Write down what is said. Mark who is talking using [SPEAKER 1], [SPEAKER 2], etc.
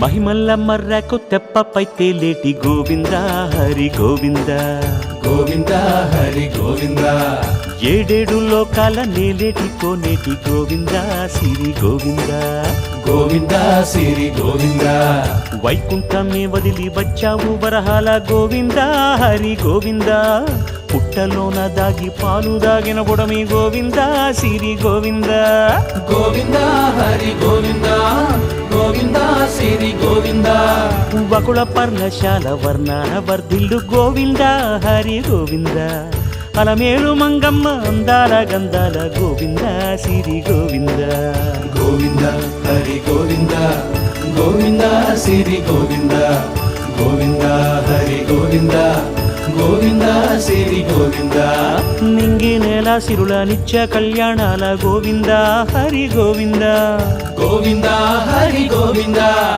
[SPEAKER 1] మహిమల్ల మర్రకు తెప్పపై తేలేటి గోవింద హరి గోవింద
[SPEAKER 2] గోవింద హరి గోవింద
[SPEAKER 1] ఏడేడు లోకాల నేలేటి కోనేటి గోవింద సిరి గోవింద
[SPEAKER 2] గోవింద సిరి గోవింద
[SPEAKER 1] వైకుంఠమే వదిలి వచ్చావు వరహాల గోవింద హరి గోవింద పుట్టలోన దాగి పాలు దాగిన బుడమి గోవింద సిరి గోవింద
[SPEAKER 2] గోవింద హరి గోవింద గోవింద సిరి గోవింద
[SPEAKER 1] వకుళ పర్ణశాల వర్ణాన వర్ధిల్లు గోవింద హరి గోవింద అలమేలు మంగమ్మ అందాల గంధాల గోవింద సిరి గోవింద
[SPEAKER 2] గోవింద హరి గోవింద గోవింద సిరి గోవింద గోవింద హరి గోవింద గోవింద సిరి గోవింద
[SPEAKER 1] నింగి నేల సిరుల నిత్య కళ్యాణాల గోవింద హరి గోవింద
[SPEAKER 2] గోవింద హరి గోవింద